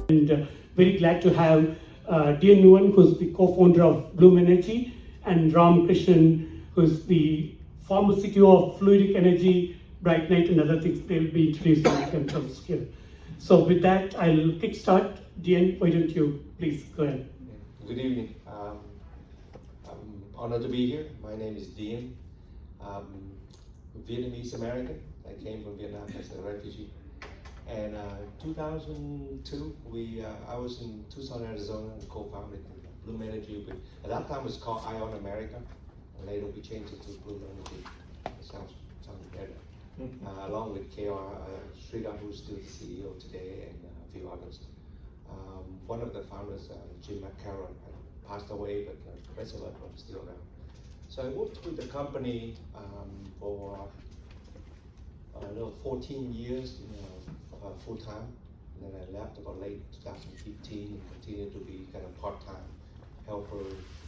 And very glad to have Dien Nguyen, who's the co-founder of Bloom Energy, and Ramkumar Krishnan, who's the former CTO of Fluidic Energy, Bright Night, and other things. They'll be introducing themselves here. So with that, I'll kickstart. Dien, why don't you please go ahead? Good evening. I'm honored to be here. My name is Dien. Vietnamese American. I came from Vietnam as a refugee. And 2002, I was in Tucson, Arizona, and co-founded Bloom Energy. At that time, it was called Ion America. And later, we changed it to Bloom Energy. It sounds better. Along with KR Sridhar, who's still the CEO today, and a few others. One of the founders, Jim McCarron, passed away, but the rest of them are still around. So I worked with the company for 14 years, full time, and then I left about late 2015 and continued to be kind of part-time helper,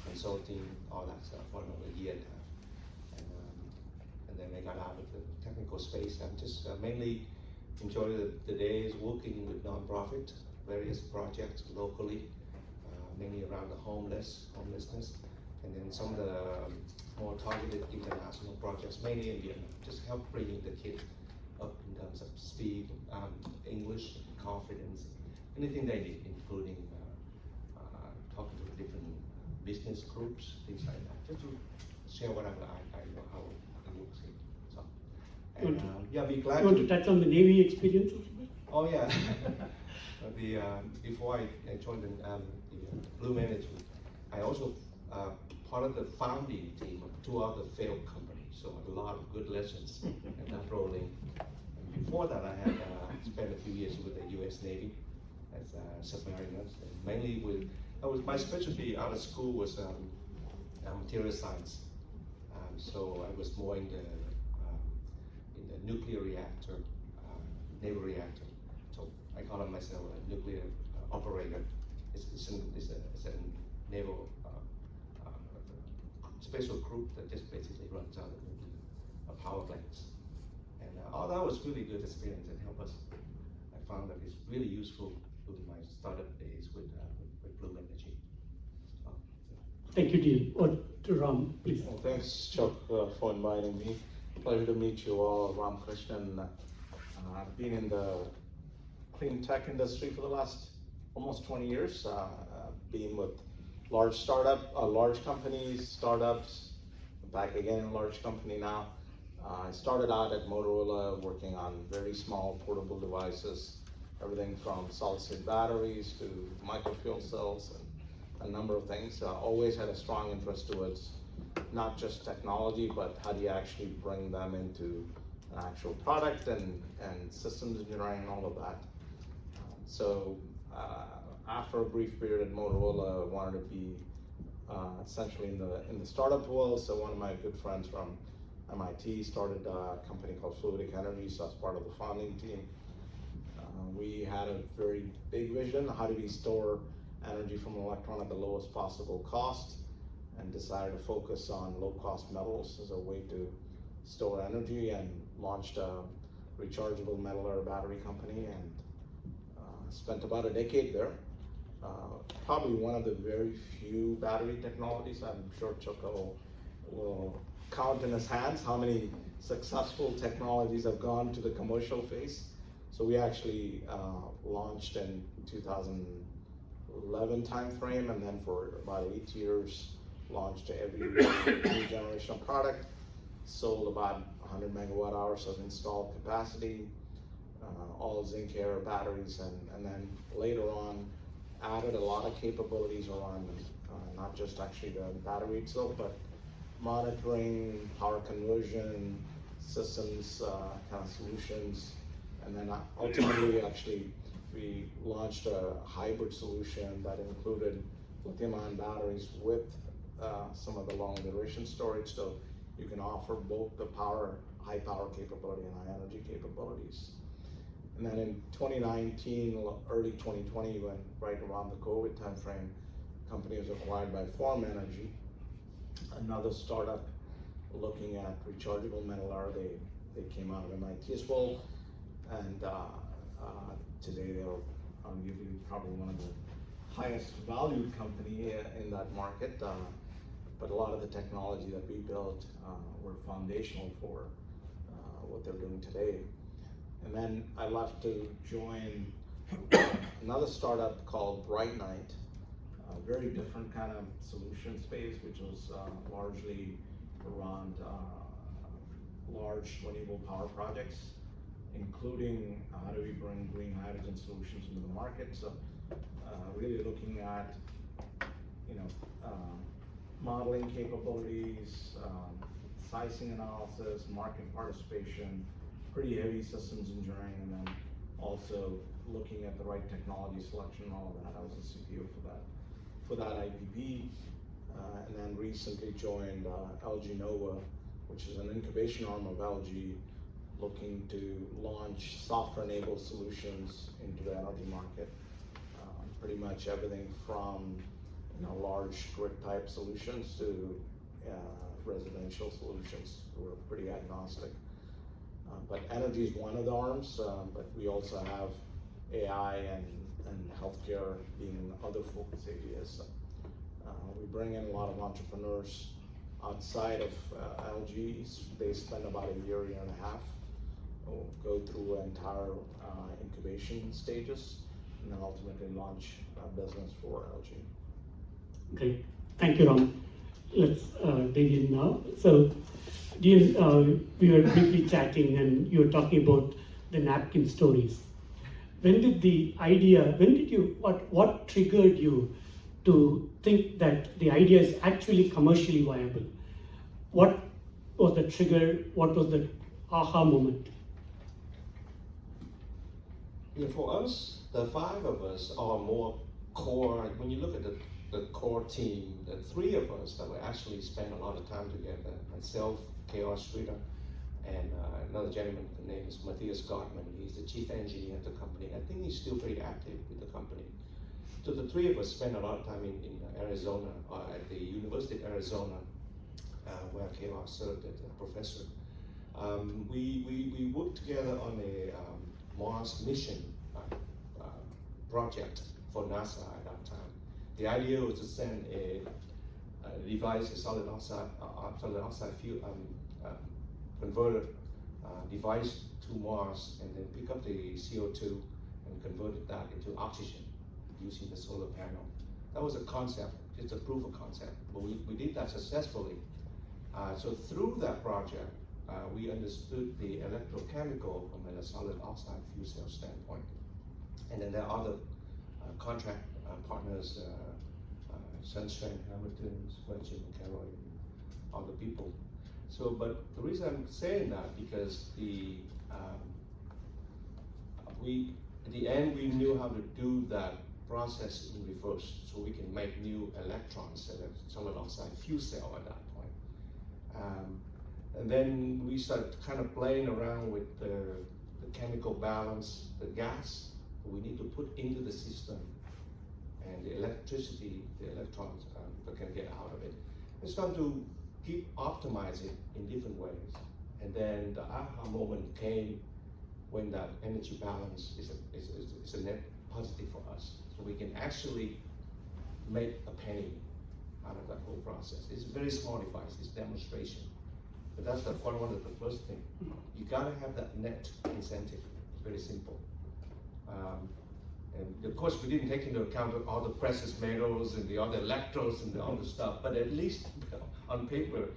consulting, all that stuff for another year and a half. And then I got out of the technical space. I'm just mainly enjoy the days working with nonprofit, various projects locally, mainly around the homelessness, and then some of the more targeted international projects, mainly in Vietnam, just help bringing the kids up in terms of speed, English, confidence, anything they need, including talking to different business groups, things like that, just to share whatever I know how it works here. So, and yeah, be glad. You want to touch on the Navy experience a little bit? Oh yeah. Before I joined the Bloom Energy, I also part of the founding team of two other failed companies, so a lot of good lessons in that rolling. And before that, I had spent a few years with the U.S. Navy as submariners, and mainly my specialty out of school was material science. So I was more in the nuclear reactor, naval reactor. So I call myself a nuclear operator. It's a naval special group that just basically runs out of power plants. And all that was really good experience and helped us. I found that it's really useful during my startup days with Bloom Energy. Thank you, Dien. Or to Ram, please. Well, thanks, Chock, for inviting me. Pleasure to meet you all. Ramkumar Krishnan. I've been in the clean tech industry for the last almost 20 years, being with large companies, startups, back again in a large company now. I started out at Motorola working on very small portable devices, everything from solid-state batteries to microfuel cells and a number of things. Always had a strong interest towards not just technology, but how do you actually bring them into an actual product and systems engineering and all of that. So after a brief period at Motorola, I wanted to be essentially in the startup world. So one of my good friends from MIT started a company called Fluidic Energy, so I was part of the founding team. We had a very big vision: how do we store energy from an electron at the lowest possible cost, and decided to focus on low-cost metals as a way to store energy, and launched a rechargeable metal air battery company, and spent about a decade there. Probably one of the very few battery technologies. I'm sure Chock will count in his hands how many successful technologies have gone to the commercial phase. So we actually launched in 2011 timeframe, and then for about 8 years launched every new generation of product. Sold about 100 megawatt hours of installed capacity, all zinc air batteries, and then later on added a lot of capabilities around not just actually the battery itself, but monitoring, power conversion, systems kind of solutions. And then ultimately, actually, we launched a hybrid solution that included lithium-ion batteries with some of the long duration storage. So you can offer both the high power capability and high energy capabilities. And then in 2019, early 2020, when right around the COVID timeframe, the company was acquired by Form Energy, another startup looking at rechargeable metal air. They came out of MIT as well, and today they're arguably probably one of the highest valued company in that market. But a lot of the technology that we built were foundational for what they're doing today. And then I left to join another startup called Bright Night, a very different kind of solution space, which was largely around large renewable power projects, including how do we bring green hydrogen solutions into the market. So really looking at, modeling capabilities, sizing analysis, market participation, pretty heavy systems engineering, and then also looking at the right technology selection and all of that. I was the CPO for that IPP, and then recently joined LG Nova, which is an incubation arm of LG, looking to launch software-enabled solutions into the energy market. Pretty much everything from large grid-type solutions to residential solutions. We're pretty agnostic. But energy is one of the arms, but we also have AI and healthcare being other focus areas. We bring in a lot of entrepreneurs outside of LG. They spend about a year and a half, go through entire incubation stages, and then ultimately launch business for LG. Great, thank you, Ram. Let's dig in now. So, Dien, we were briefly chatting, and you were talking about the napkin stories. When did the idea? What triggered you to think that the idea is actually commercially viable? What was the trigger? What was the aha moment? For us, the five of us are more core. When you look at the core team, the three of us that we actually spend a lot of time together, myself, K.R. Streeter, and another gentleman, the name is Matthias Gottman. He's the chief engineer at the company. I think he's still pretty active with the company. So the three of us spend a lot of time in Arizona, at the University of Arizona, where K.R. served as a professor. We worked together on a Mars mission project for NASA at that time. The idea was to send a device, a solid oxide fuel converter device to Mars, and then pick up the CO2 and convert that into oxygen using the solar panel. That was a concept, just a proof of concept, but we did that successfully. So through that project, we understood the electrochemical from a solid oxide fuel cell standpoint. And then there are other contract partners, Sunstrand, Hamilton, Squelchin, and Carroll, and other people. So, but the reason I'm saying that, because at the end, we knew how to do that process in reverse, so we can make new electrons at a solid oxide fuel cell at that point. And then we started kind of playing around with the chemical balance, the gas that we need to put into the system, and the electricity, the electrons that can get out of it. And start to keep optimize it in different ways. And then the aha moment came when that energy balance is a net positive for us. So we can actually make a penny out of that whole process. It's a very small device, it's demonstration. But that's one of the first thing. You gotta have that net incentive, very simple. And of course, we didn't take into account all the precious metals and the other electrodes and the other stuff, but at least on paper,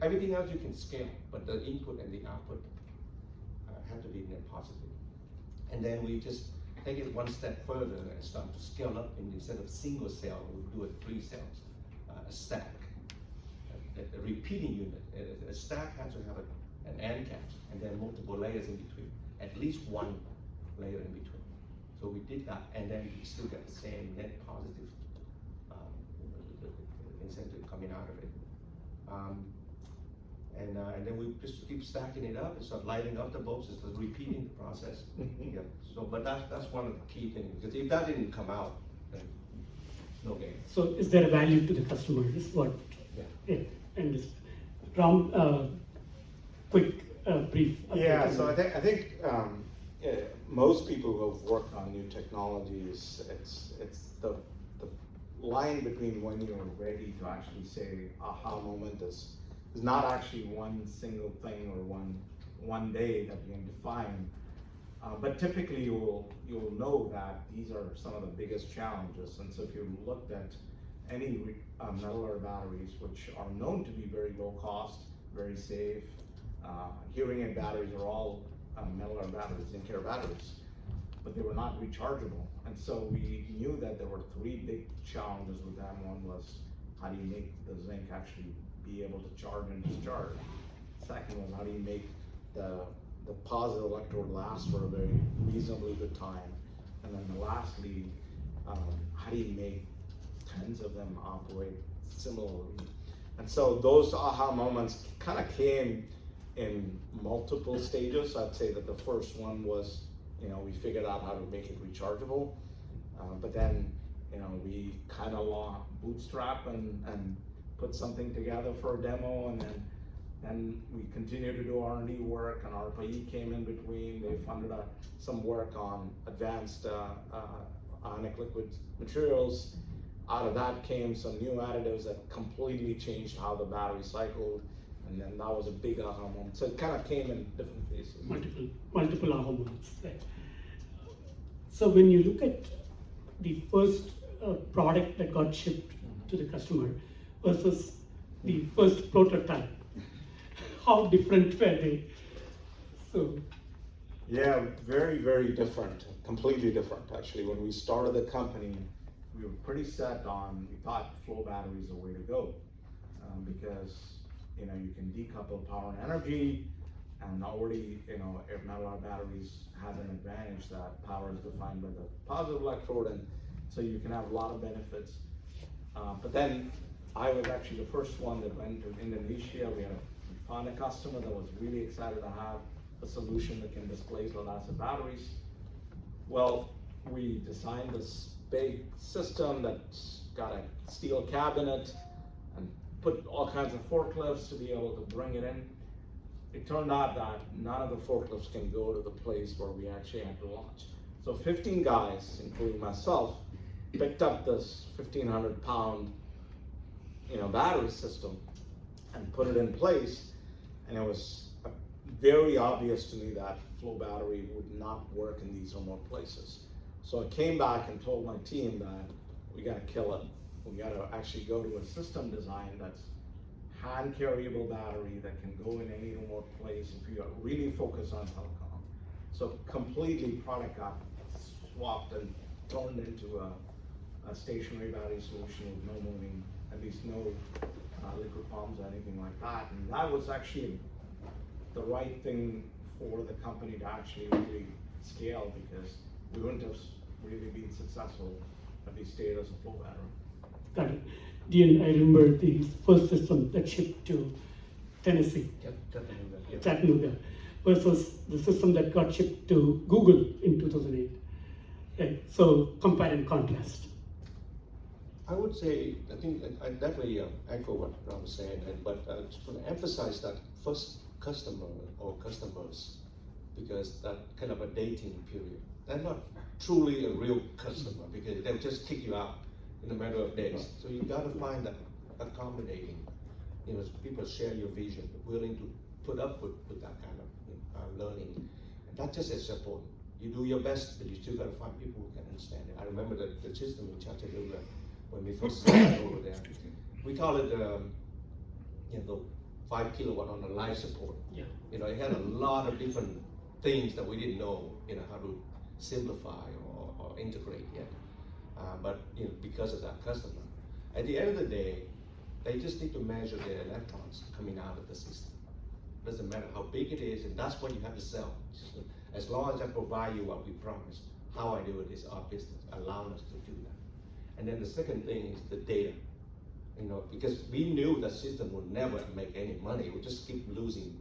everything else you can scale, but the input and the output have to be net positive. And then we just take it one step further and start to scale up, and instead of single cell, we do it 3 cells, a stack, a repeating unit. A stack has to have an end cap, and then multiple layers in between, at least one layer in between. So we did that, and then we still get the same net positive incentive coming out of it. And then we just keep stacking it up and start lighting up the bulbs, just repeating the process. Yeah. So, but that's one of the key things, because if that didn't come out, then no gain. So, is there a value to the customer? Is what? Yeah. And this, Ram, quick brief. Yeah. So I think most people who have worked on new technologies, it's the line between when you're ready to actually say aha moment is not actually one single thing or one day that you can define. But typically you'll know that these are some of the biggest challenges. And so if you looked at any metal air batteries, which are known to be very low cost, very safe, hearing aid batteries are all metal air batteries, zinc air batteries, but they were not rechargeable. And so we knew that there were three big challenges with them. One was, how do you make the zinc actually be able to charge and discharge? Second was, how do you make the positive electrode last for a very reasonably good time? And then lastly, how do you make tens of them operate similarly? And so those aha moments kind of came in multiple stages. I'd say that the first one was, we figured out how to make it rechargeable, but then, we kind of bootstrap and put something together for a demo, and then we continued to do R&D work, and ARPA-E came in between. They funded some work on advanced ionic liquid materials. Out of that came some new additives that completely changed how the battery cycled, and then that was a big aha moment. So it kind of came in different phases. Multiple aha moments. Right. So when you look at the first product that got shipped to the customer versus the first prototype, how different were they? So. Yeah, very, very different, completely different. Actually, when we started the company, we were pretty set on, we thought flow battery is the way to go, because you can decouple power and energy, and already metal air batteries has an advantage that power is defined by the positive electrode, and so you can have a lot of benefits. But then I was actually the first one that went to Indonesia. We found a customer that was really excited to have a solution that can displace lead acid batteries. Well, we designed this big system that's got a steel cabinet and put all kinds of forklifts to be able to bring it in. It turned out that none of the forklifts can go to the place where we actually had to launch. So 15 guys, including myself, picked up this 1,500-pound battery system and put it in place, and it was very obvious to me that flow battery would not work in these remote places. So I came back and told my team that we got to kill it. We got to actually go to a system design that's hand carryable battery that can go in any remote place if you are really focused on telecom. So completely product got swapped and turned into a stationary battery solution with no moving, at least no liquid pumps or anything like that. And that was actually the right thing for the company to actually really scale, because we wouldn't have really been successful if we stayed as a flow battery. Got it. Dien, I remember the first system that shipped to Tennessee, Chattanooga, versus the system that got shipped to Google in 2008. Right. So compare and contrast. I would say, I think I definitely echo what Ram was saying, but just want to emphasize that first customer or customers, because that kind of a dating period. They're not truly a real customer, because they'll just kick you out in a matter of days. So you got to find that accommodating, people share your vision, willing to put up with that kind of learning. And that's just as important. You do your best, but you still got to find people who can understand it. I remember the system in Chattanooga when we first started over there. We call it the 5 kilowatt on the life support. Yeah. It had a lot of different things that we didn't know, how to simplify or integrate yet. But because of that customer, at the end of the day, they just need to measure the electrons coming out of the system. Doesn't matter how big it is, and that's what you have to sell. As long as I provide you what we promised, how I do it is our business, allowing us to do that. And then the second thing is the data. Because we knew the system would never make any money, it would just keep losing,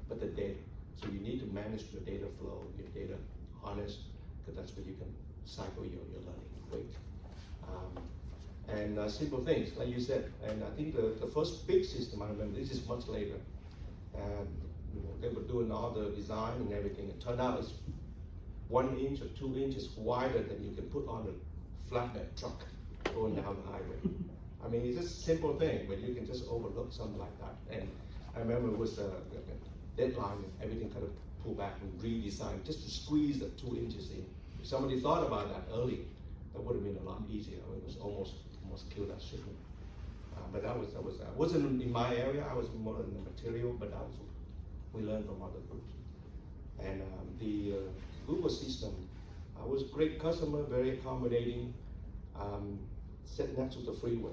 but the data. So you need to manage your data flow, your data harness, because that's where you can cycle your learning quick. And simple things, like you said. And I think the first big system, I remember, this is much later, and they were doing all the design and everything. It turned out it's 1 inch or 2 inches wider than you can put on a flatbed truck going down the highway. I mean, it's just a simple thing, but you can just overlook something like that. And I remember it was a deadline, and everything kind of pulled back and redesigned just to squeeze the 2 inches in. If somebody thought about that early, that would have been a lot easier. It was almost killed that shipment. But that wasn't in my area. I was more in the material, but that was we learned from other groups. And the Google system was a great customer, very accommodating. Sat next to the freeway,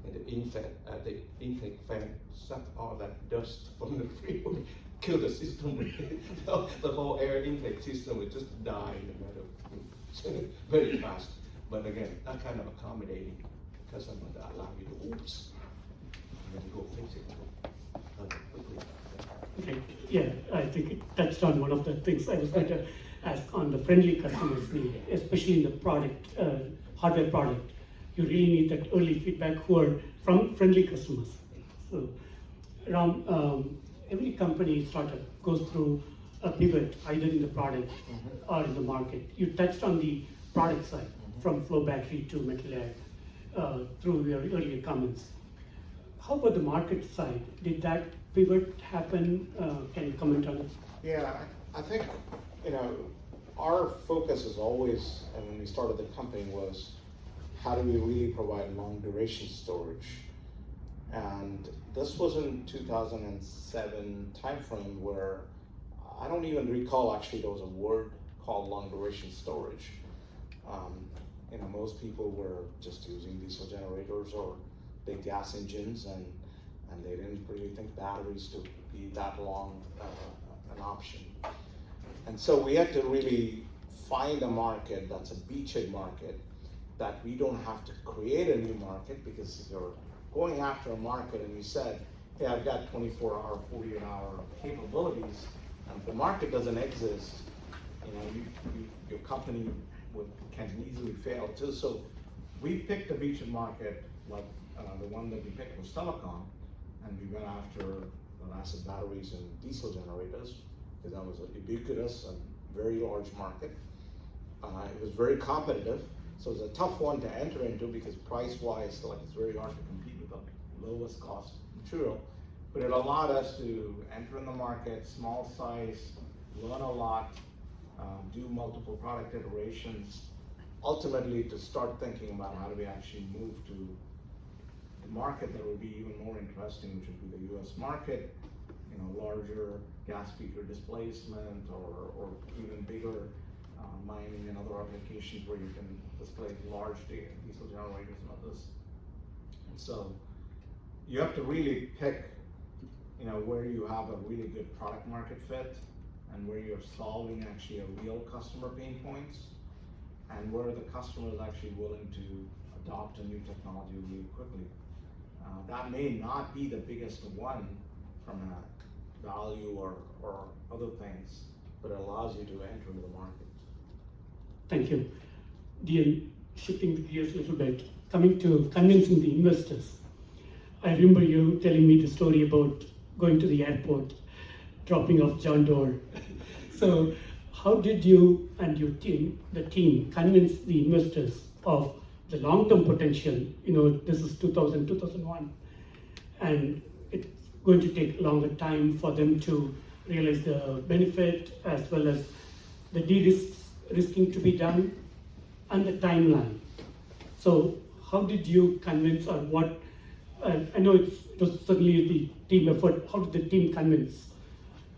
and the intake fan sucked all that dust from the freeway, killed the system. The whole air intake system would just die in a matter of very fast. But again, that kind of accommodating customer that allow you to oops, and then go fix it quickly. Okay, yeah, I think it touched on one of the things I was going to ask on the friendly customers need, especially in the product, hardware product. You really need that early feedback who are from friendly customers. So, Ram, every company startup goes through a pivot either in the product or in the market. You touched on the product side, from flow battery to metal air, through your earlier comments. How about the market side? Did that pivot happen? Can you comment on it? Yeah, I think, our focus is always, and when we started the company, was how do we really provide long duration storage? And this was in 2007 timeframe where I don't even recall actually there was a word called long duration storage. Most people were just using diesel generators or big gas engines, and they didn't really think batteries to be that long an option. And so we had to really find a market that's a beachhead market, that we don't have to create a new market, because if you're going after a market and you said, hey, I've got 24-hour, 48-hour capabilities, and if the market doesn't exist, your company can easily fail too. So we picked a beachhead market, like the one that we picked was telecom, and we went after the acid batteries and diesel generators, because that was a ubiquitous and very large market. It was very competitive, so it's a tough one to enter into because price-wise, it's very hard to compete with the lowest cost material. But it allowed us to enter in the market, small size, learn a lot, do multiple product iterations, ultimately to start thinking about how do we actually move to the market that would be even more interesting, which would be the US market, larger gas speaker displacement, or even bigger mining and other applications where you can display large diesel generators and others. And so you have to really pick, where you have a really good product market fit, and where you're solving actually a real customer pain points, and where the customer is actually willing to adopt a new technology really quickly. That may not be the biggest one from a value or other things, but it allows you to enter into the market. Thank you. Dien, shifting the gears a little bit, coming to convincing the investors. I remember you telling me the story about going to the airport, dropping off John Doe. So how did you and your team, the team, convince the investors of the long-term potential? This is 2000, 2001, and it's going to take a longer time for them to realize the benefit, as well as the de-risking to be done, and the timeline. So how did you convince, or what, I know it was certainly the team effort, how did the team convince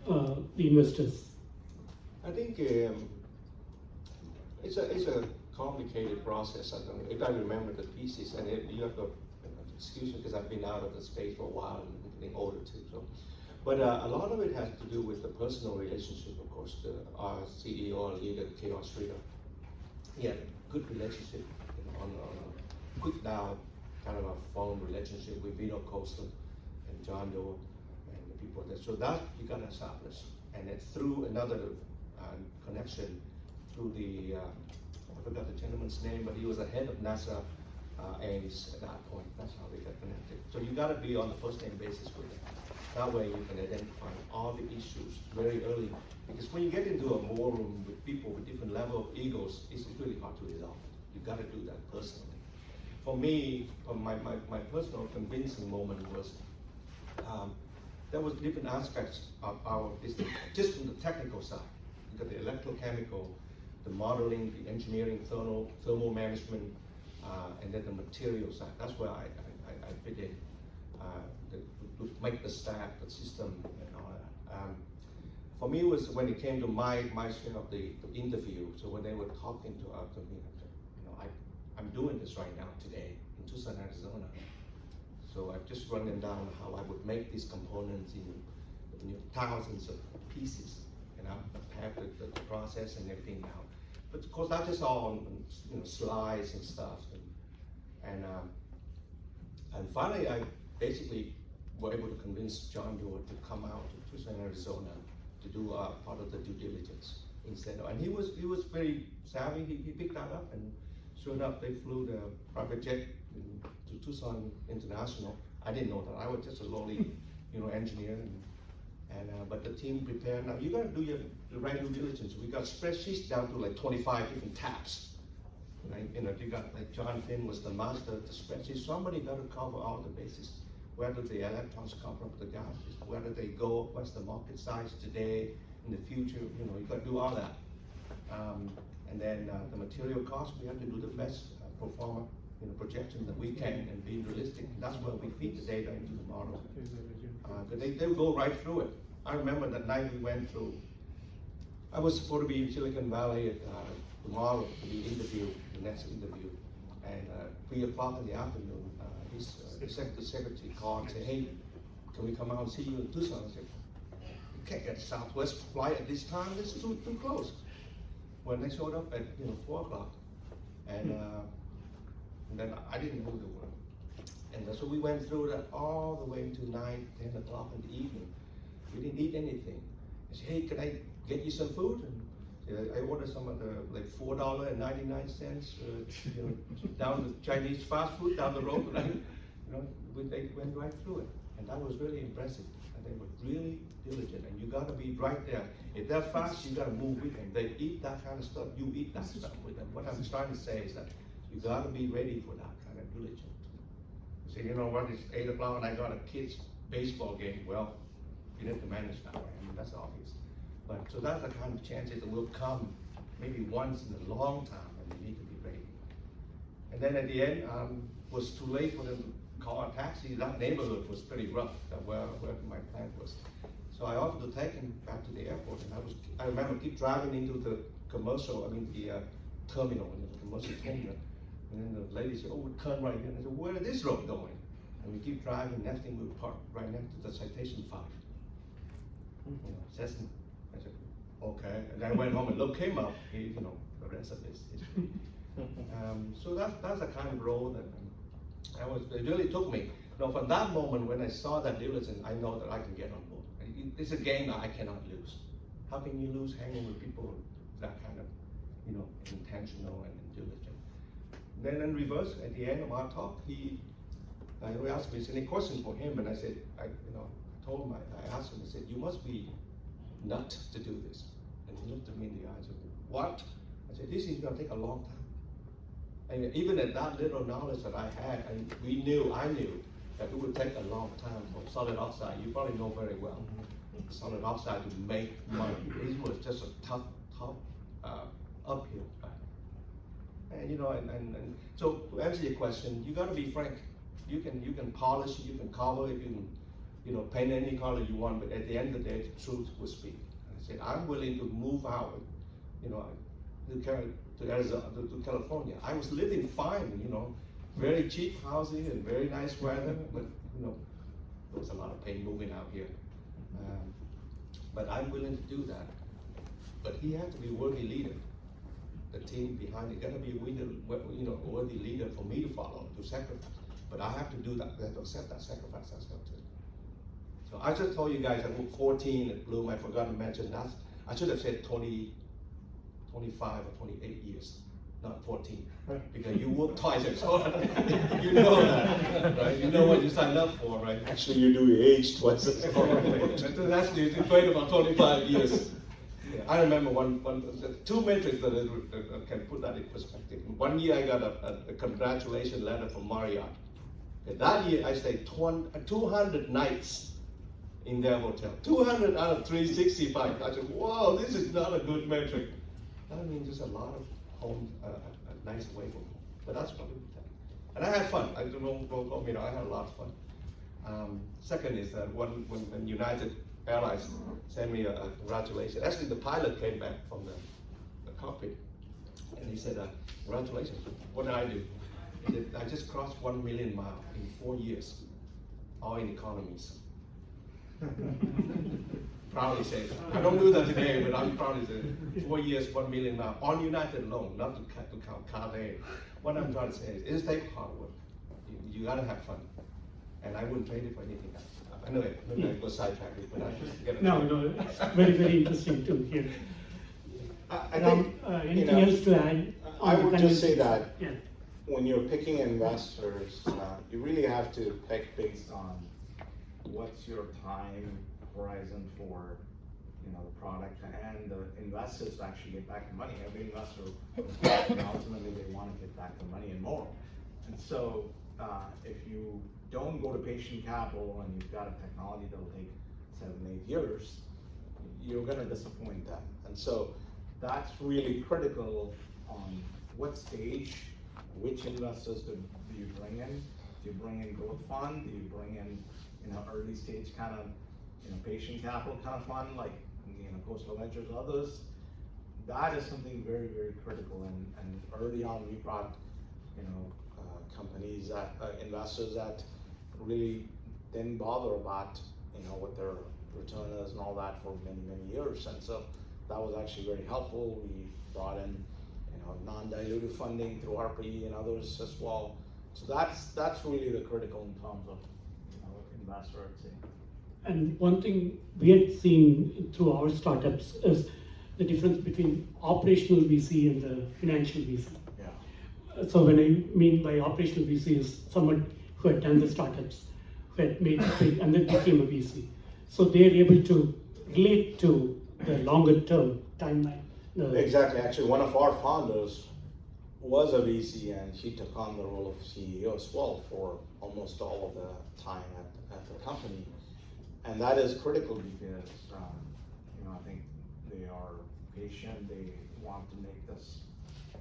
the investors? I think it's a complicated process. If I remember the pieces, and you have to excuse me because I've been out of the space for a while and getting older too. So, but a lot of it has to do with the personal relationship. Of course, our CEO and leader, K.R. Sridhar, he had a good relationship on a quick dial kind of a phone relationship with Vito Costa and John Doe and the people there. So that we got established, and it's through another connection through the I forgot the gentleman's name, but he was the head of NASA Ames at that point. That's how they got connected. So you got to be on the first name basis with them. That way you can identify all the issues very early. Because when you get into a ballroom with people with different level of egos, it's really hard to resolve. You got to do that personally. For me, my personal convincing moment was there was different aspects of our business, just from the technical side. You got the electrochemical, the modeling, the engineering, thermal management, and then the material side. That's where I fit in to make the stack, the system, and all that. For me, it was when it came to my share of the interview. So when they were talking to me, I'm doing this right now today in Tucson, Arizona. So I've just run them down how I would make these components in thousands of pieces, and I have the process and everything now. But of course, that's just all on slides and stuff. And finally, I basically were able to convince John Dewar to come out to Tucson, Arizona, to do part of the due diligence instead. And he was very savvy. He picked that up, and sure enough, they flew the private jet to Tucson International. I didn't know that. I was just a lowly, engineer. But the team prepared. Now you got to do the right due diligence. We got spreadsheets down to like 25 different tabs. Right? You got like John Finn was the master of the spreadsheet. Somebody got to cover all the bases. Where do the electrons come from, the gases? Where do they go? What's the market size today? In the future, you got to do all that. And then the material cost, we have to do the best pro forma projection that we can and be realistic. And that's where we feed the data into the model. They'll go right through it. I remember that night we went through, I was supposed to be in Silicon Valley tomorrow to be interviewed, the next interview. And 3 o'clock in the afternoon, his secretary called and said, hey, can we come out and see you in Tucson? I said, you can't get a Southwest flight at this time, this is too close. When they showed up at 4 o'clock, and then I didn't know they were. And so we went through that all the way to 9, 10 o'clock in the evening. We didn't eat anything. I said, hey, can I get you some food? And I ordered some of the like $4.99, down the Chinese fast food down the road. Right? They went right through it, and that was really impressive. And they were really diligent, and you got to be right there. If they're fast, you got to move with them. They eat that kind of stuff. You eat that stuff with them. What I'm trying to say is that you got to be ready for that kind of diligence. You say, you know what? It's 8 o'clock, and I got a kid's baseball game. Well, you need to manage that way. I mean, that's obvious. But so that's the kind of chances that will come maybe once in a long time, and you need to be ready. And then at the end, was too late for them to call a taxi. That neighborhood was pretty rough, where my plant was. So I offered to take him back to the airport, and I remember keep driving into the terminal, the commercial terminal. And then the lady said, oh, we'll turn right here. And I said, where is this road going? And we keep driving, next thing we park right next to the citation 5. Cessna. I said, okay. And I went home and looked him up, the rest of this history. So that's the kind of role that it really took me. From that moment when I saw that diligence, I know that I can get on board. It's a game that I cannot lose. How can you lose hanging with people that kind of, intentional and diligent? Then in reverse, at the end of our talk, he asked me, is there any questions for him? And I said, I told him, I asked him, I said, you must be nuts to do this. And he looked at me in the eyes and said, what? I said, this is gonna take a long time. And even at that little knowledge that I had, and I knew that it would take a long time for solid oxide. You probably know very well. Solid oxide to make money. It was just a tough uphill battle. And so to answer your question, you got to be frank. You can polish, you can color, you can paint any color you want, but at the end of the day, the truth will speak. I said I'm willing to move out, to Arizona, to California. I was living fine, very cheap housing and very nice weather, but there was a lot of pain moving out here. But I'm willing to do that. But he had to be a worthy leader. The team behind it got to be a worthy leader for me to follow, to sacrifice. But I have to do that. I have to accept that sacrifice as well too. So I just told you guys I moved 14 at Bloom. I forgot to mention that. I should have said 20, 25 or 28 years. not 14, because you work twice as hard. You know that, right? You know what you signed up for, right? Actually, you do age twice as hard. That's the wait about 25 years. I remember two metrics that can put that in perspective. One year I got a congratulation letter from Marriott. And that year I stayed 200 nights in their hotel. 200 out of 365. I said, whoa, this is not a good metric. I mean, just a lot of home, nice away from home. But that's what we did. And I had fun. I had a lot of fun. Second is that when United Airlines sent me a congratulations. Actually, the pilot came back from the cockpit, and he said, congratulations, what did I do? He said, I just crossed 1 million miles in 4 years, all in economies. Proudly say that. I don't do that today, but I'm proud to say 4 years, 1 million miles on United alone, not to count Cathay. What I'm trying to say is, it takes hard work. You gotta have fun, and I wouldn't trade it for anything else. Anyway, maybe I go sidetracked, but I just get it. No, it's very, very interesting to hear. I think, Anything else to add? I would just say that yeah. when you're picking investors, you really have to pick based on what's your time horizon for the product and the investors to actually get back the money. Every investor, ultimately they want to get back the money and more. And so if you don't go to patient capital and you've got a technology that'll take 7-8 years, you're going to disappoint them. And so that's really critical on what stage, which investors do you bring in? Do you bring in growth fund? Do you bring in early stage kind of patient capital kind of fund like Coastal Ventures, others? That is something very, very critical. And early on we brought companies that investors that really didn't bother about what their return is and all that for many, many years. And so that was actually very helpful. We brought in non-dilutive funding through RPE and others as well. So that's really the critical in terms of investor, I'd say. And one thing we had seen through our startups is the difference between operational VC and the financial VC. Yeah. So when I mean by operational VC is someone who had done the startups, who had made it big and then became a VC. So they're able to relate to the longer term timeline. Exactly. Actually, one of our founders was a VC and he took on the role of CEO as well for almost all of the time at the company. And that is critical because, I think they are patient, they want to make this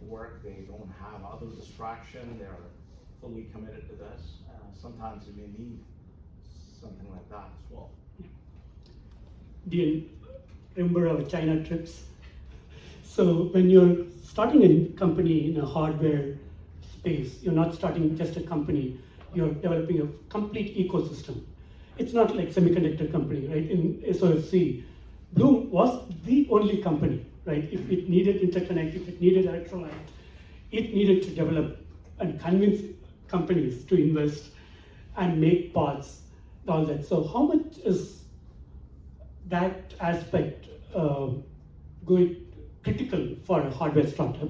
work, they don't have other distraction, they're fully committed to this. Sometimes you may need something like that as well. Dien, remember our China trips? So when you're starting a company in a hardware space, you're not starting just a company, you're developing a complete ecosystem. It's not like semiconductor company, right? In SOFC, Bloom was the only company, right? If it needed interconnect, if it needed electrolyte, it needed to develop and convince companies to invest and make parts, all that. So how much is that aspect going critical for a hardware startup,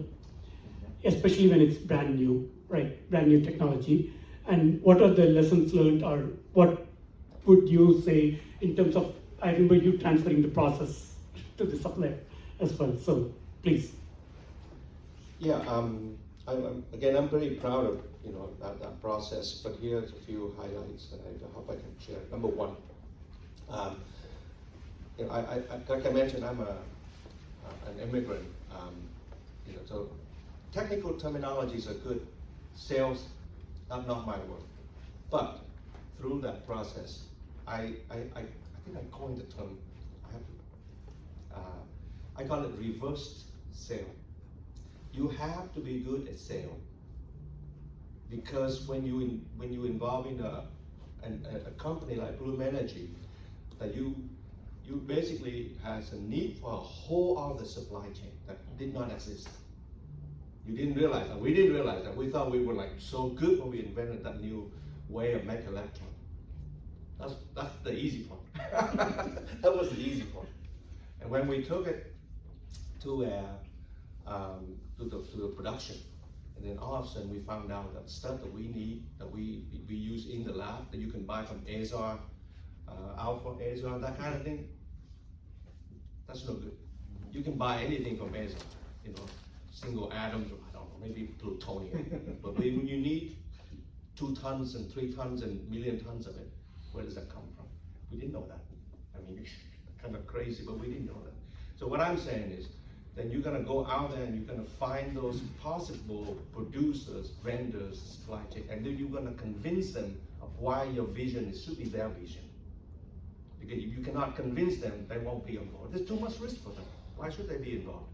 especially when it's brand new, right? Brand new technology. And what are the lessons learned, or what would you say in terms of, I remember you transferring the process to the supplier as well, so please. Yeah, I'm very proud of that process, but here's a few highlights that I hope I can share. Number one, like I mentioned, I'm an immigrant, so technical terminologies are good. Sales, not my work. But through that process, I think I coined the term. I call it reversed sale. You have to be good at sale, because when you involve in a company like Bloom Energy, that you basically has a need for a whole other supply chain that did not exist. You didn't realize that. We didn't realize that. We thought we were like so good when we invented that new way of making electron. That's the easy part. That was the easy part. And when we took it to to the production. And then all of a sudden we found out that stuff that we need, that we use in the lab, that you can buy from Azar, Alpha Azar, that kind of thing, that's no good. You can buy anything from Azar, you know, single atoms, or I don't know, maybe plutonium. But when you need 2 tons and 3 tons and million tons of it, where does that come from? We didn't know that. I mean, kind of crazy, but we didn't know that. So what I'm saying is, then you're gonna go out there and you're gonna find those possible producers, vendors, supply chain, and then you're gonna convince them of why your vision should be their vision. Because if you cannot convince them, they won't be involved. There's too much risk for them. Why should they be involved?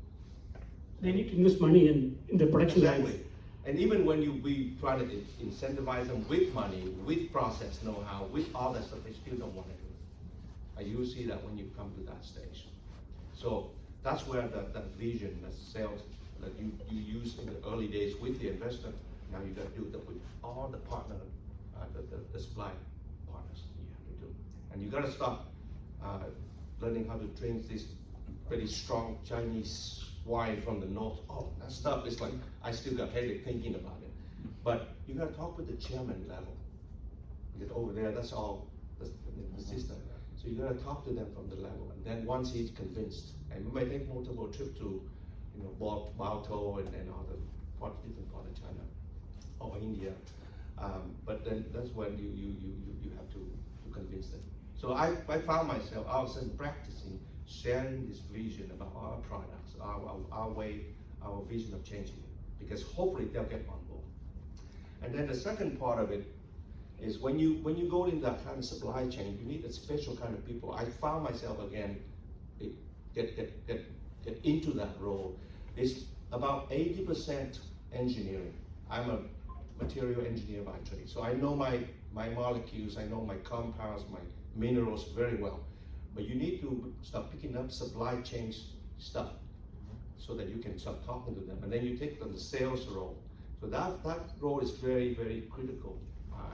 They need to invest money in the production lines. Exactly. And even when we try to incentivize them with money, with process know-how, with all that stuff, they still don't want to do it. And you see that when you come to that stage. So that's where that vision, that sales that you use in the early days with the investor, now you got to do that with all the partner, the supply partners you have to do. And you got to stop learning how to drink this very strong Chinese wine from the north. Oh, that stuff is like, I still got headache thinking about it. But you got to talk with the chairman level, because over there, that's all the system. So you got to talk to them from the level, and then once he's convinced, and we may take multiple trips to, you know, Balto and other different part of China or India, but then that's when you have to convince them. So I found myself all of a sudden practicing sharing this vision about our products, our way, our vision of changing it, because hopefully they'll get on board. And then the second part of it is when you go in that kind of supply chain, you need a special kind of people. I found myself again get into that role. It's about 80% engineering. I'm a material engineer by trade, so I know my molecules, I know my compounds, my minerals very well. But you need to start picking up supply chain stuff so that you can start talking to them, and then you take on the sales role. So that role is very, very critical.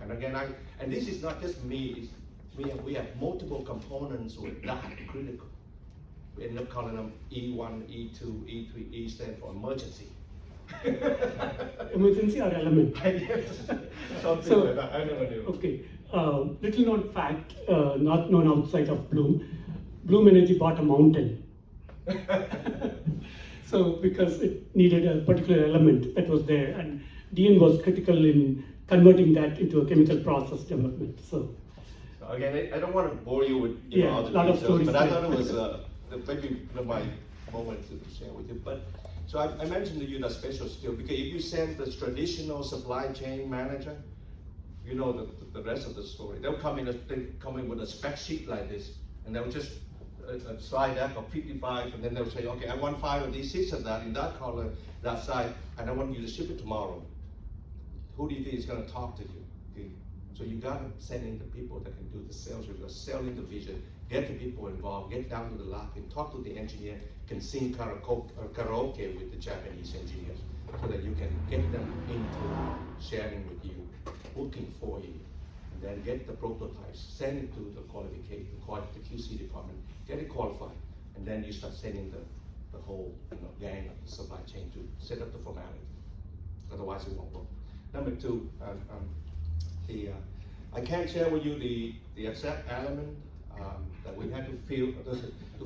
And again, and this is not just me. We have multiple components with that critical. We end up calling them E1, E2, E3. E stand for emergency. Emergency or element? Something So, like that. I never knew. Okay. Little known fact, not known outside of Bloom. Bloom Energy bought a mountain. So because it needed a particular element that was there, and Dien was critical in converting that into a chemical process development. So again, I don't want to bore you with a all the lot of details, stories but I there. thought it was maybe my moment to share with you. But so I mentioned to you that special skill, because if you send the traditional supply chain manager, you know the rest of the story. They'll come in with a spec sheet like this, and they'll just a slide deck of 55, and then they'll say, okay, I want 5 of these, 6 of that in that color, that size, and I want you to ship it tomorrow. Who do you think is going to talk to you? Okay. So you got to send in the people that can do the sales review, selling the vision, get the people involved, get down to the lab, and talk to the engineer, can sing karaoke with the Japanese engineers, so that you can get them into sharing with you, working for you, and then get the prototypes, send it to the qualification, the QC department, get it qualified, and then you start sending the whole gang of the supply chain to set up the formality. Otherwise, it won't work. Number 2, I can't share with you the exact element that we had to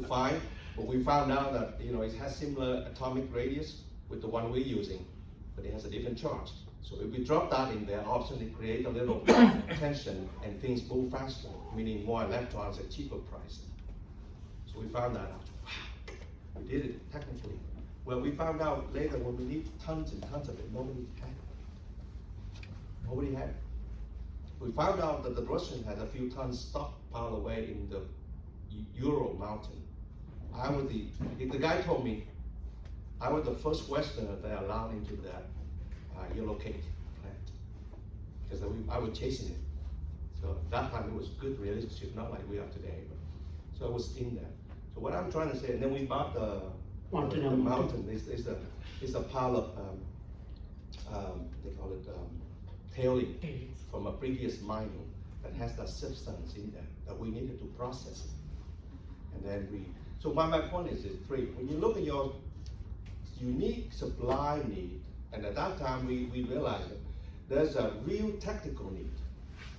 find, but we found out that it has similar atomic radius with the one we're using, but it has a different charge. So if we drop that in there, obviously create a little tension and things move faster, meaning more electrons at cheaper price. So we found that out. Wow, we did it technically. Well, we found out later when we need tons and tons of it, nobody had it. Nobody had it. We found out that the Russians had a few tons stockpiled away in the Ural mountain. The guy told me, I was the first Westerner they allowed into that yellow cake plant, because I was chasing it. So at that time it was a good relationship, not like we are today. But, so I was in there. So what I'm trying to say, and then we bought the mountain. It's a pile of they call it tailing from a previous mining that has that substance in there that we needed to process it. And then so my point is 3. When you look at your unique supply need, and at that time we realized that there's a real technical need.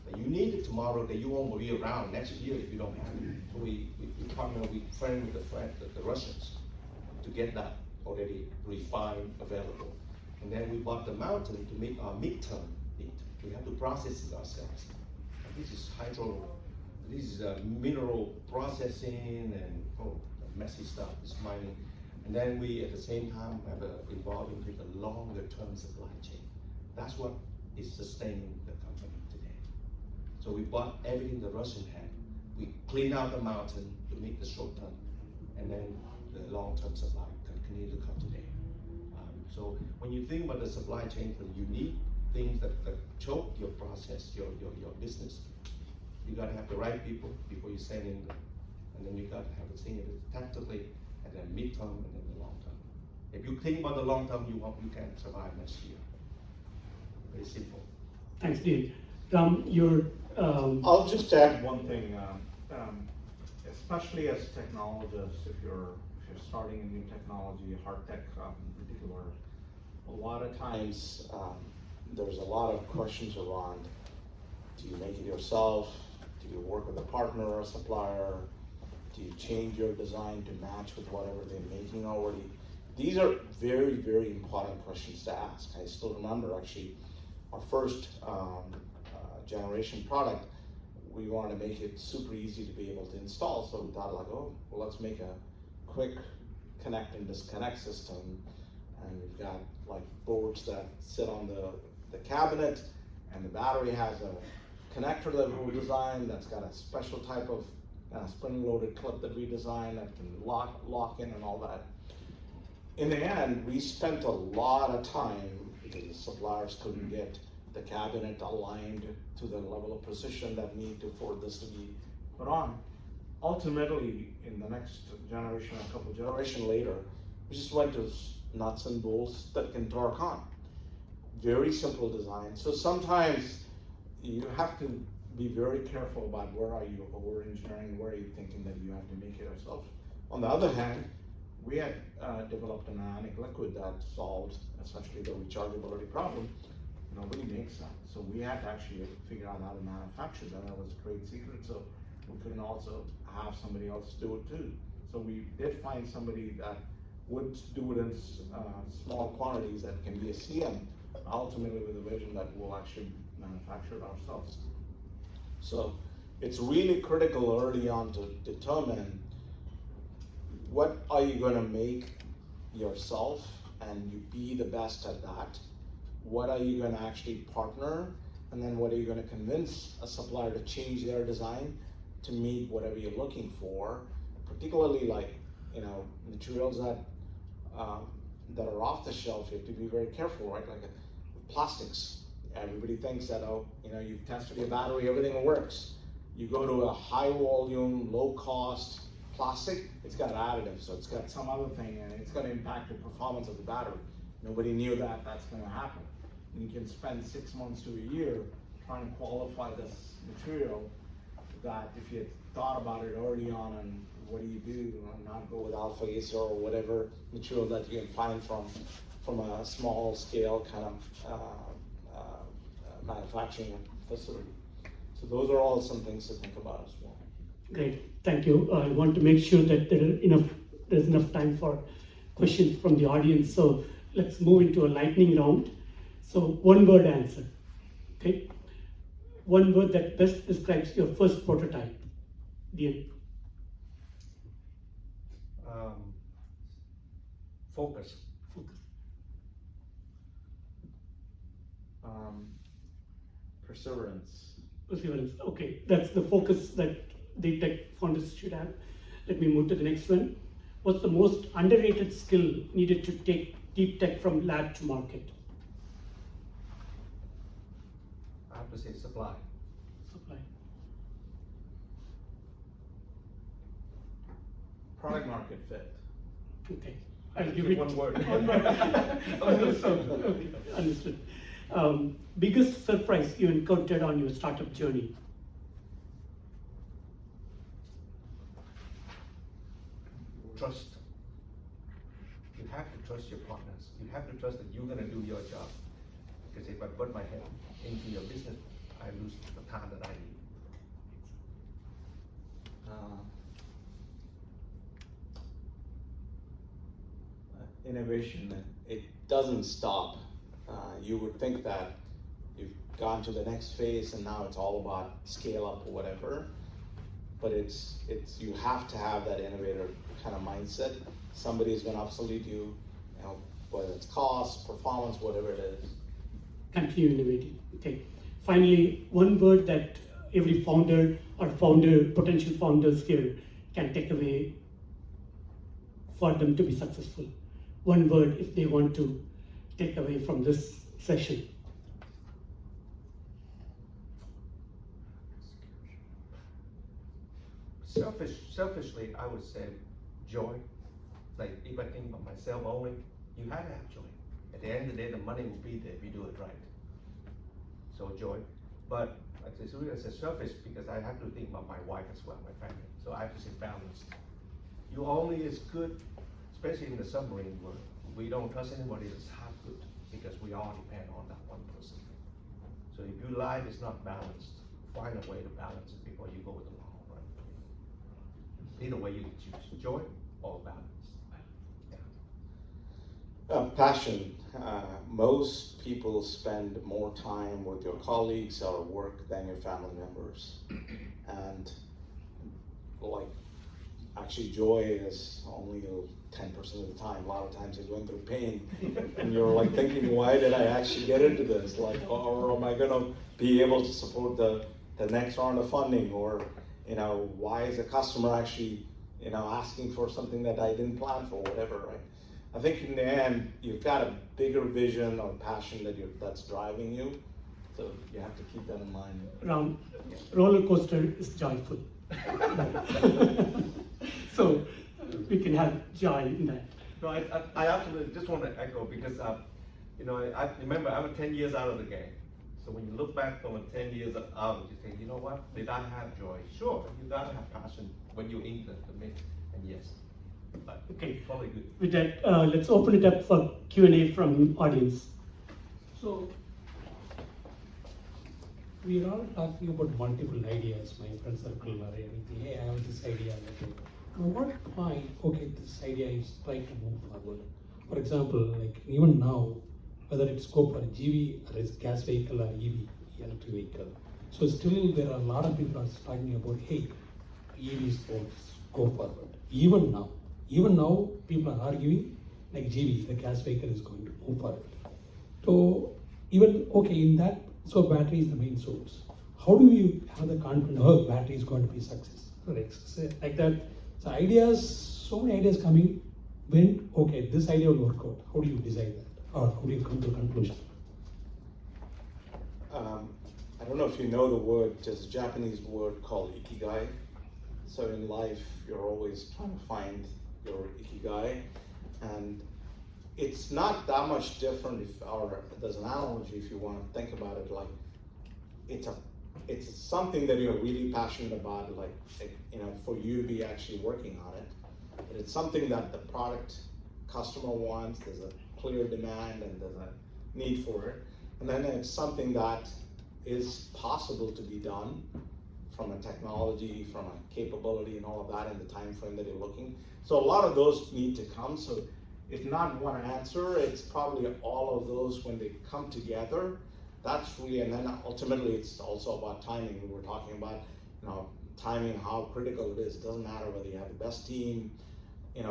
That you need it tomorrow, that you won't be around next year if you don't have it. So we partnered, we friend with the Russians to get that already refined, available. And then we bought the mountain to meet our midterm need. We have to process it ourselves. This is this is mineral processing and messy stuff, this mining. And then we, at the same time, have involved into the longer term supply chain. That's what is sustaining the company today. So we bought everything the Russian had. We cleaned out the mountain to meet the short term, and then the long-term supply continue to come today. So when you think about the supply chain, when you need things that choke your process, your business, you gotta have the right people before you send in, and then you gotta have the thing tactically, and then mid-term, and then the long term. If you think about the long term, you can survive next year. Very simple. Thanks, Dien. Ram, your I'll just add one thing, especially as technologists, if you're starting a new technology, hard tech in particular, a lot of times there's a lot of questions around: do you make it yourself? Do you work with a partner or a supplier? Do you change your design to match with whatever they're making already? These are very, very important questions to ask. I still remember actually our first generation product, we wanted to make it super easy to be able to install. So we thought like, oh, well, let's make a quick connect and disconnect system. And we've got like boards that sit on the cabinet, and the battery has a connector that we designed that's got a special type of spring-loaded clip that we designed that can lock in and all that. In the end, we spent a lot of time because the suppliers couldn't get the cabinet aligned to the level of precision that needed for this to be put on. Ultimately, in the next generation, a couple generations later, we just went to nuts and bolts that can torque on. Very simple design. So sometimes you have to be very careful about where are you over engineering, where are you thinking that you have to make it yourself. On the other hand, we had developed an ionic liquid that solved essentially the rechargeability problem. Nobody makes that. So we had to actually figure out how to manufacture that. That was a great secret. So we couldn't also have somebody else do it too. So we did find somebody that would do it in small quantities that can be a CM, ultimately with a vision that we'll actually manufacture it ourselves. So it's really critical early on to determine what are you going to make yourself and you be the best at that. What are you going to actually partner, and then what are you going to convince a supplier to change their design to meet whatever you're looking for, particularly like materials that are off the shelf. You have to be very careful, right? Like plastics. Everybody thinks that you've tested your battery, everything works. You go to a high volume, low cost plastic, it's got additives, so it's got some other thing, and it's going to impact the performance of the battery. Nobody knew that that's going to happen. And you can spend 6 months to a year trying to qualify this material that if you had thought about it early on, and what do you do and not go with alpha ace or whatever material that you can find from a small scale kind of manufacturing facility. So those are all some things to think about as well. Great, thank you. I want to make sure that there's enough time for questions from the audience. So let's move into a lightning round. So one word answer, okay? One word that best describes your first prototype. Dien. Focus. Focus. Perseverance. Perseverance, okay. That's the focus that the tech founders should have. Let me move to the next one. What's the most underrated skill needed to take deep tech from lab to market? I have to say supply. Supply. Product market fit. Okay. I'll give it one word. Okay, understood. Biggest surprise you encountered on your startup journey? Trust. You have to trust your partners. You have to trust that you're gonna do your job. Because if I put my head into your business, I lose the time that I need. Innovation, it doesn't stop. You would think that you've gone to the next phase and now it's all about scale up or whatever, but it's you have to have that innovator kind of mindset. Somebody is going to obsolete you, whether it's cost, performance, whatever it is. Continue innovating. Okay. Finally, one word that every founder or potential founders here can take away for them to be successful. One word if they want to take away from this session. Selfishly, I would say joy. Like if I think of myself only, you have to have joy. At the end of the day, the money will be there if you do it right. So joy. But it's really selfish because I have to think about my wife as well, my family. So I have to say balance. You only is good, especially in the submarine world. We don't trust anybody that's half good because we all depend on that one person. So if your life is not balanced, find a way to balance it before you go with the long run. Either way you can choose, joy or balance. Passion. Most people spend more time with your colleagues or work than your family members. And like, actually joy is only 10% of the time. A lot of times you're going through pain and you're like thinking, why did I actually get into this? Like, or am I gonna be able to support the next round of funding? Or, why is a customer actually, asking for something that I didn't plan for, whatever, right? I think in the end, you've got a bigger vision or passion that's driving you. So you have to keep that in mind. Ram, roller coaster is joyful. So we can have joy in that. No, I absolutely just want to echo because, I remember I was 10 years out of the game. So when you look back from 10 years out, you think, you know what, did I have joy? Sure, you gotta have passion when you're in the mix, and yes. But okay, probably good. With that, let's open it up for Q&A from audience. So, we are all talking about multiple ideas, my friend circle or anything. Hey, I have this idea. At what point, okay, this idea is trying to move forward? For example, like even now, whether it's go for a GV or a gas vehicle or EV, electric vehicle. So still there are a lot of people are talking about, hey, EVs go forward. Even now, people are arguing like GV, the gas vehicle is going to move forward. So even, okay, in that, so battery is the main source. How do you have the confidence, oh, battery is going to be success? Like that. So so many ideas coming, when, okay, this idea will work out. How do you decide that? Or how do you come to a conclusion? I don't know if you know the word, there's a Japanese word called ikigai. So in life, you're always trying to find your ikigai. And it's not that much different or there's an analogy if you want to think about it, like it's something that you're really passionate about, like for you to be actually working on it. But it's something that the product customer wants, there's a clear demand and there's a need for it. And then it's something that is possible to be done from a technology, from a capability and all of that in the time frame that you're looking. So a lot of those need to come. So it's not one answer, it's probably all of those when they come together. That's really, and then ultimately it's also about timing. We were talking about, timing, how critical it is. It doesn't matter whether you have the best team,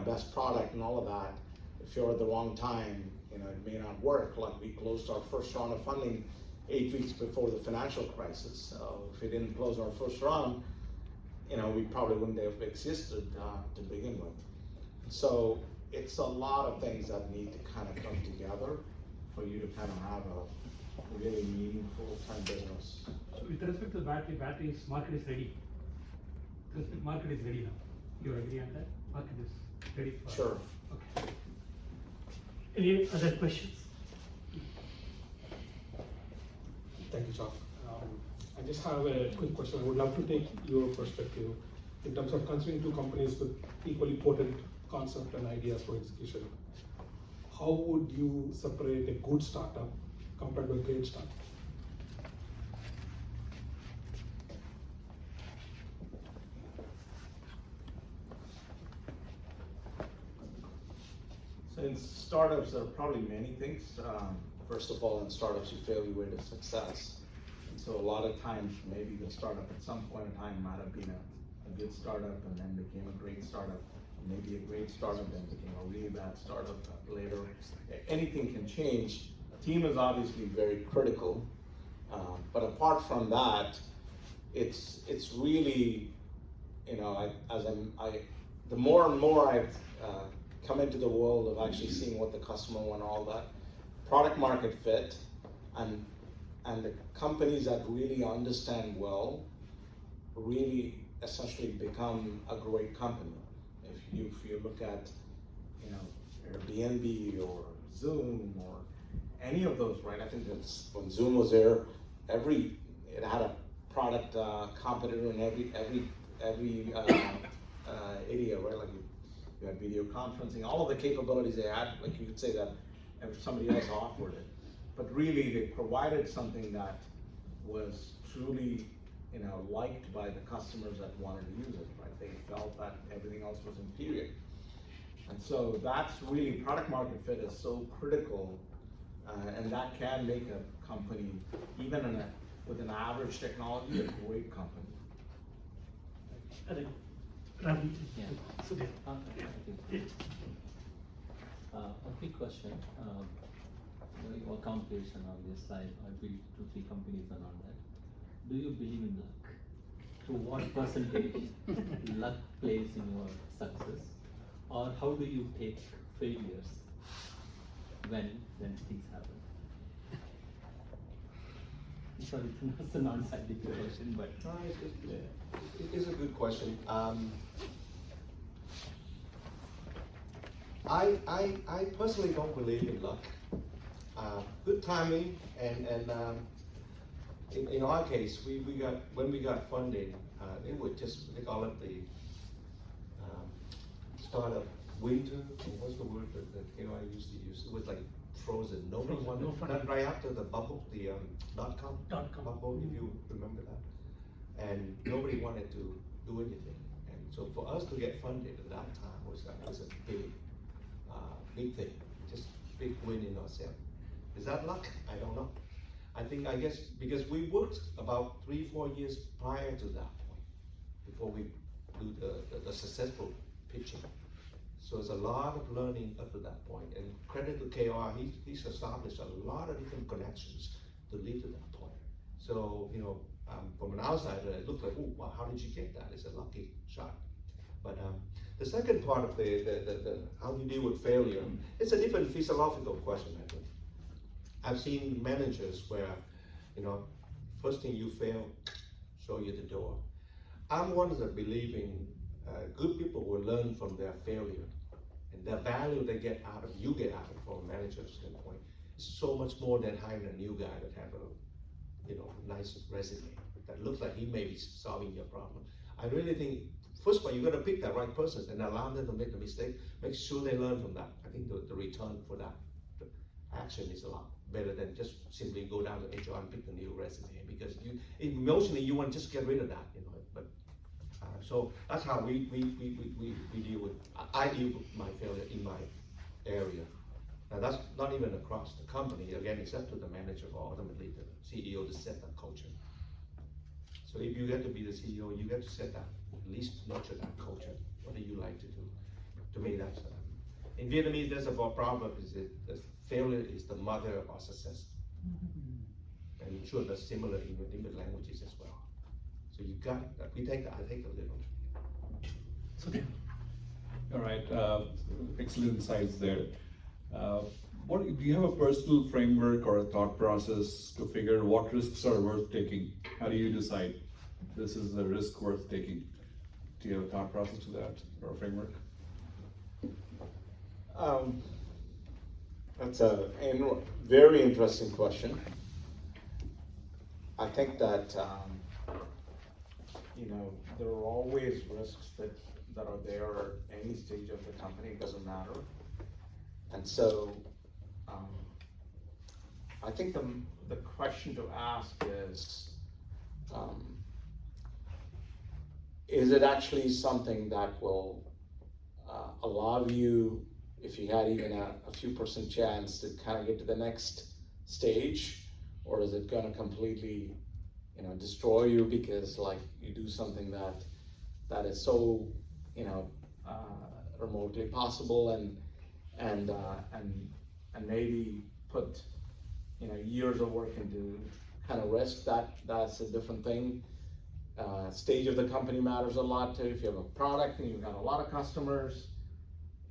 best product and all of that. If you're at the wrong time, it may not work. Like we closed our first round of funding 8 weeks before the financial crisis. If we didn't close our first round, we probably wouldn't have existed to begin with. So it's a lot of things that need to kind of come together for you to kind of have a really meaningful kind of business. So with respect to the battery, market is ready. The market is ready now. You agree on that? Market is ready for. Sure. Okay. Any other questions? Thank you, Chock. I just have a quick question. I would love to take your perspective in terms of considering two companies with equally potent concept and ideas for execution. how would you separate a good startup compared to a great startup? So in startups, there are probably many things. First of all, in startups, you fail your way to success. And so a lot of times, maybe the startup at some point in time might have been a good startup and then became a great startup. Maybe a great startup then became a really bad startup later. Anything can change. A team is obviously very critical. But apart from that, it's really, you know, the more and more I've come into the world of actually seeing what the customer want, all that product market fit, and the companies that really understand well, really essentially become a great company. If you look at, you know, Airbnb or Zoom or any of those, right? I think that's when Zoom was there, it had a product competitor in every area, right? Like you had video conferencing, all of the capabilities they had, like you could say that somebody else offered it. But really they provided something that was truly, you know, liked by the customers that wanted to use it, right? They felt that everything else was inferior. And so that's really, product market fit is so critical, and that can make a company, even with an average technology, a great company. I think, Ravi, Yeah. Sudhir. A quick question. You accomplished and on this slide, I built 2-3 companies around that. Do you believe in luck? To what percentage luck plays in your success? Or how do you take failures when things happen? Sorry, it's a non-scientific question, but No, it is a good question. I personally don't believe in luck. Good timing and in our case, when we got funding, it was just, they call it the startup winter. What's the word that I used to use? It was like frozen. Nobody Frozen, wanted no funding. right after the bubble, the .com .com. bubble, if you remember that. And nobody wanted to do anything. And so for us to get funded at that time was a big thing, just big win in ourselves. Is that luck? I don't know. I guess because we worked about 3-4 years prior to that point before we do the successful pitching. So it's a lot of learning up to that point. And credit to KR, he's established a lot of different connections to lead to that point. So, you know, from an outsider, it looked like, oh, wow, how did you get that? It's a lucky shot. But the second part of the how do you deal with failure, it's a different philosophical question, I think. I've seen managers where, you know, first thing you fail, show you the door. I'm one that believe in good people will learn from their failure, and the value they get out of from a manager's standpoint is so much more than hiring a new guy that have a, you know, nice resume that looks like he may be solving your problem. I really think, first of all, you got to pick that right person and allow them to make a mistake. Make sure they learn from that. I think the return for that action is a lot better than just simply go down to HR and pick the new resume, because you emotionally you want to just get rid of that, you know. But so that's how we deal with. I deal with my failure in my area. Now that's not even across the company. Again, it's up to the manager or ultimately the CEO to set that culture. So if you get to be the CEO, you get to set that, at least nurture that culture. What do you like to do? To me, that's in Vietnamese. There's a proverb: is that failure is the mother of success. And I'm sure that's similar in different languages as well. So you got that. We take that. I take a little. Sudhir. All right, excellent insights there. Do you have a personal framework or a thought process to figure what risks are worth taking? How do you decide this is a risk worth taking? Do you have a thought process to that or a framework? That's a very interesting question. I think that you know, there are always risks that are there at any stage of the company. It doesn't matter. And so I think the question to ask is it actually something that will allow you, if you had even a few percent chance, to kind of get to the next stage, or is it going to completely, destroy you because like you do something that is so, remotely possible and maybe put, years of work into kind of risk? That's a different thing. Stage of the company matters a lot too. If you have a product and you've got a lot of customers,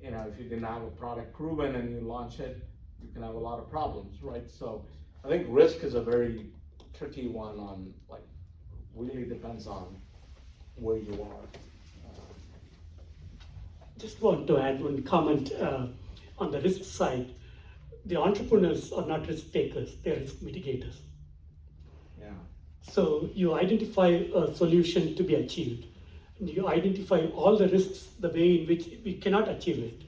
if you didn't have a product proven and you launch it, you can have a lot of problems, right? So I think risk is a very tricky one on, like, really depends on where you are. Just want to add one comment on the risk side. The entrepreneurs are not risk takers, they're risk mitigators. Yeah. So you identify a solution to be achieved, and you identify all the risks, the way in which we cannot achieve it,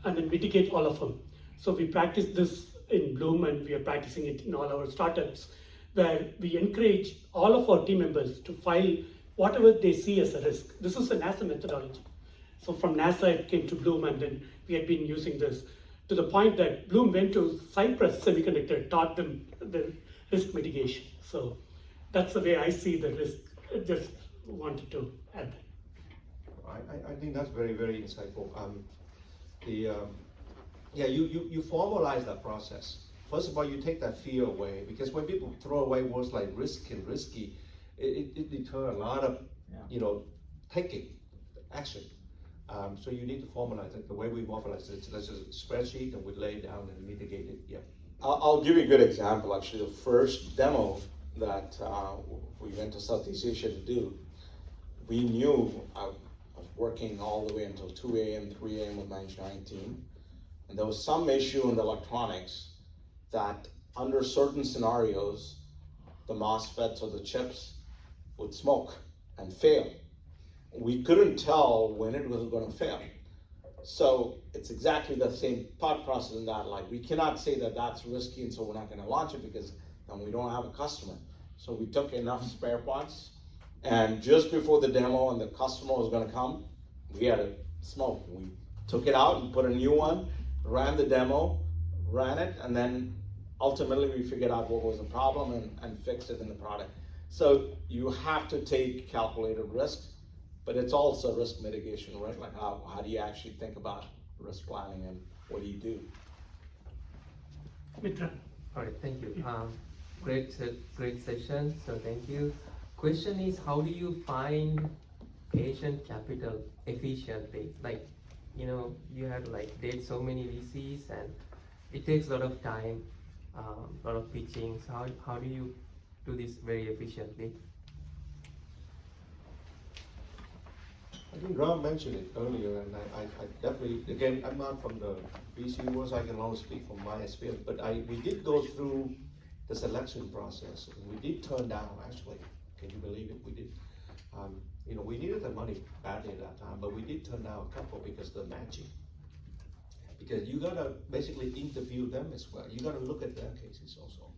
and then mitigate all of them. So we practice this in Bloom, and we are practicing it in all our startups, where we encourage all of our team members to file whatever they see as a risk. This is a NASA methodology. So from NASA it came to Bloom, and then we had been using this to the point that Bloom went to Cypress Semiconductor, taught them the risk mitigation. So that's the way I see the risk. I just wanted to add that. I think that's very, very insightful. You formalize that process. First of all, you take that fear away, because when people throw away words like risk and risky, it deters a lot of, thinking, action. So you need to formalize it. The way we formalize it, there's a spreadsheet and we lay it down and mitigate it. Yeah. I'll give you a good example. Actually, the first demo that we went to Southeast Asia to do, we knew I was working all the way until 2 a.m., 3 a.m. with my engineering team, and there was some issue in the electronics that under certain scenarios, the MOSFETs or the chips would smoke and fail. We couldn't tell when it was going to fail. So it's exactly the same thought process in that, like, we cannot say that that's risky and so we're not going to launch it because then we don't have a customer. So we took enough spare parts, and just before the demo and the customer was going to come, we had a smoke. We took it out and put a new one, ran the demo, ran it, and then ultimately we figured out what was the problem and fixed it in the product. So you have to take calculated risk, but it's also risk mitigation, right? Like how do you actually think about risk planning and what do you do? Mitra. All right, thank you. Great session, so thank you. Question is, how do you find patient capital efficiently? Like, you have to date so many VCs and it takes a lot of time, a lot of pitching. So how do you do this very efficiently? I think Ram mentioned it earlier, and I definitely, again, I'm not from the VC world, so I can only speak from my experience, but we did go through the selection process. We did turn down, actually, can you believe it? We did. We needed the money badly at that time, but we did turn down a couple because of the matching. Because you gotta basically interview them as well. You gotta look at their cases also.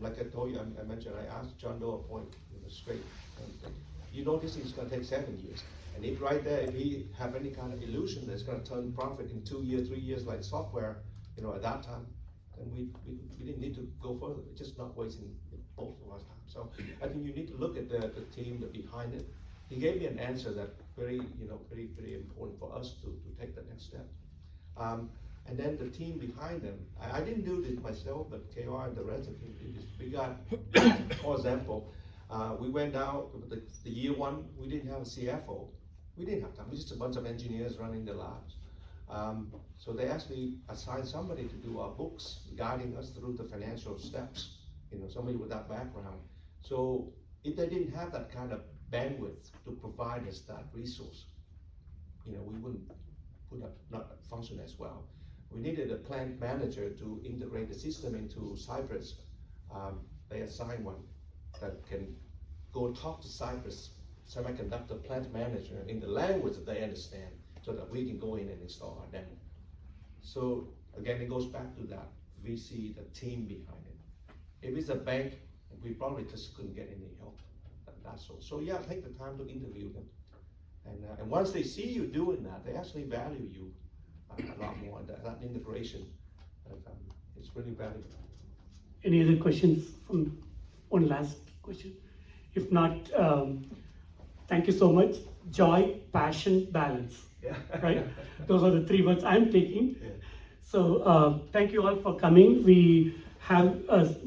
Like I told you, I mentioned, I asked John Doe a point straight. You know this is gonna take 7 years. And if right there, if he have any kind of illusion that's gonna turn profit in 2 years, 3 years like software, at that time, then we didn't need to go further. We're just not wasting both of our time. So I think you need to look at the team that behind it. He gave me an answer that very important for us to take the next step. And then the team behind them, I didn't do this myself, but KR and the rest of the team did this. We got, for example, we went out, the year one, we didn't have a CFO. We didn't have time, we just a bunch of engineers running the labs. So they actually assigned somebody to do our books, guiding us through the financial steps, somebody with that background. So if they didn't have that kind of bandwidth to provide us that resource, we wouldn't not function as well. We needed a plant manager to integrate the system into Cypress. They assigned one that can go talk to Cypress semiconductor plant manager in the language that they understand, so that we can go in and install our demo. So again, it goes back to that VC, the team behind it. If it's a bank, we probably just couldn't get any help. That's all. So yeah, take the time to interview them. And once they see you doing that, they actually value you a lot more. That integration, it's really valuable. Any other questions? From one last question. If not, thank you so much. Joy, passion, balance. Yeah. Right? Those are the 3 words I'm taking. Yeah. So thank you all for coming. We have next